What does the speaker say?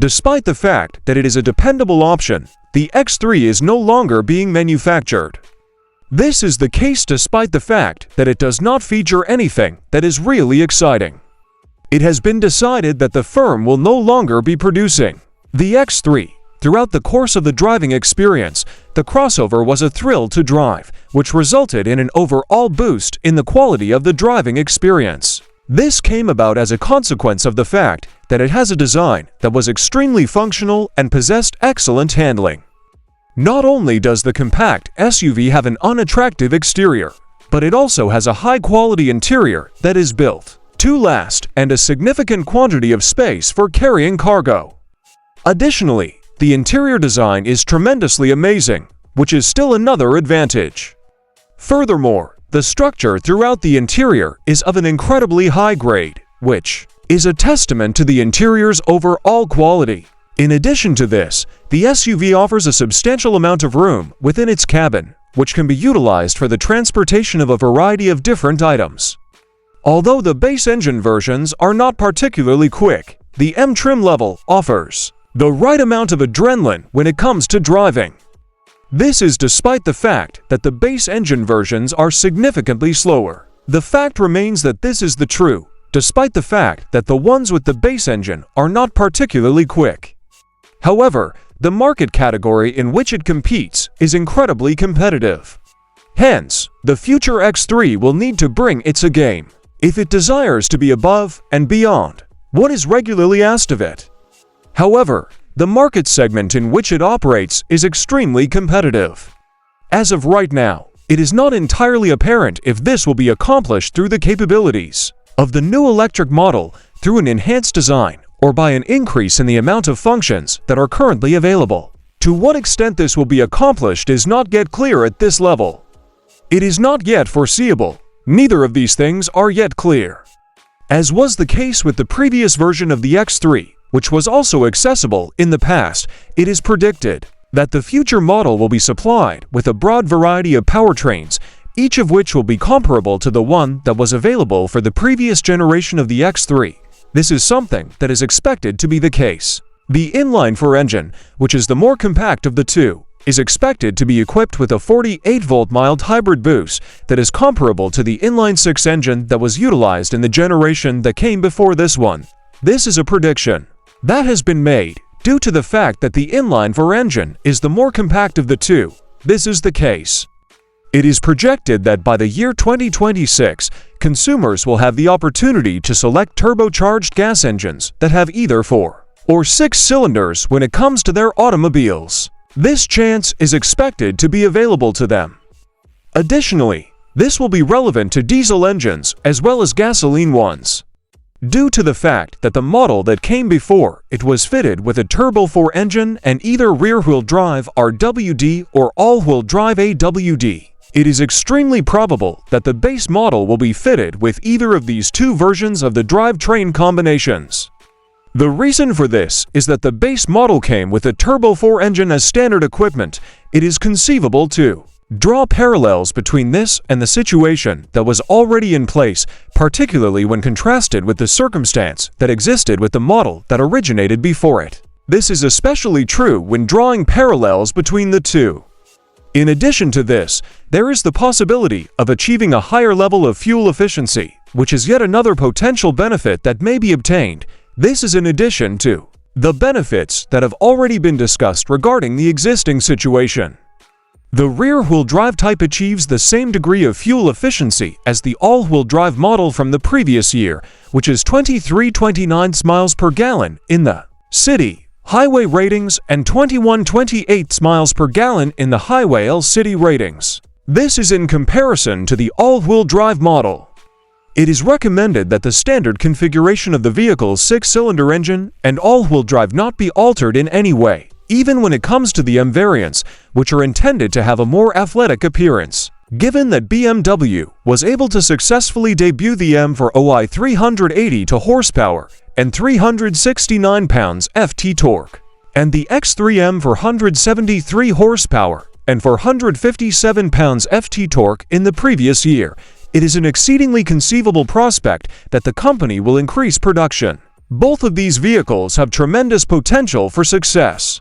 Despite the fact that it is a dependable option, the X3 is no longer being manufactured. This is the case despite the fact that it does not feature anything that is really exciting. It has been decided that the firm will no longer be producing the X3. Throughout the course of the driving experience, the crossover was a thrill to drive, which resulted in an overall boost in the quality of the driving experience. This came about as a consequence of the fact that it has a design that was extremely functional and possessed excellent handling. Not only does the compact SUV have an unattractive exterior, but it also has a high-quality interior that is built to last and a significant quantity of space for carrying cargo. Additionally, the interior design is tremendously amazing, which is still another advantage. Furthermore, the structure throughout the interior is of an incredibly high grade, which is a testament to the interior's overall quality. In addition to this, the SUV offers a substantial amount of room within its cabin, which can be utilized for the transportation of a variety of different items. Although the base engine versions are not particularly quick, the M trim level offers the right amount of adrenaline when it comes to driving. This is despite the fact that the base engine versions are significantly slower. The fact remains that this is the true, despite the fact that the ones with the base engine are not particularly quick. However, the market category in which it competes is incredibly competitive. Hence, the future X3 will need to bring its A game if it desires to be above and beyond what is regularly asked of it. However, the market segment in which it operates is extremely competitive. As of right now, it is not entirely apparent if this will be accomplished through the capabilities of the new electric model through an enhanced design or by an increase in the amount of functions that are currently available. To what extent this will be accomplished is not yet clear at this level. It is not yet foreseeable. Neither of these things are yet clear. As was the case with the previous version of the X3, which was also accessible in the past, it is predicted that the future model will be supplied with a broad variety of powertrains, each of which will be comparable to the one that was available for the previous generation of the X3. This is something that is expected to be the case. The inline-4 engine, which is the more compact of the two, is expected to be equipped with a 48-volt mild hybrid boost that is comparable to the inline-6 engine that was utilized in the generation that came before this one. This is a prediction that has been made due to the fact that the inline-4 engine is the more compact of the two. This is the case. It is projected that by the year 2026, consumers will have the opportunity to select turbocharged gas engines that have either 4 or 6 cylinders when it comes to their automobiles. This chance is expected to be available to them. Additionally, this will be relevant to diesel engines as well as gasoline ones, due to the fact that the model that came before it was fitted with a turbo 4 engine and either rear-wheel drive RWD or all-wheel drive AWD. It is extremely probable that the base model will be fitted with either of these two versions of the drivetrain combinations. The reason for this is that the base model came with a turbo 4 engine as standard equipment. It is conceivable to draw parallels between this and the situation that was already in place, particularly when contrasted with the circumstance that existed with the model that originated before it. This is especially true when drawing parallels between the two. In addition to this, there is the possibility of achieving a higher level of fuel efficiency, which is yet another potential benefit that may be obtained. This is in addition to the benefits that have already been discussed regarding the existing situation. The rear-wheel drive type achieves the same degree of fuel efficiency as the all-wheel drive model from the previous year, which is 23.29 miles per gallon in the city highway ratings and 21.28 miles per gallon in the highway L-city ratings. This is in comparison to the all-wheel drive model. It is recommended that the standard configuration of the vehicle's 6-cylinder engine and all-wheel drive not be altered in any way, even when it comes to the M variants, which are intended to have a more athletic appearance. Given that BMW was able to successfully debut the M for OI 382 horsepower and 369 pounds FT torque, and the X3M for 173 horsepower and 457 pounds FT torque in the previous year, it is an exceedingly conceivable prospect that the company will increase production Both of these vehicles have tremendous potential for success.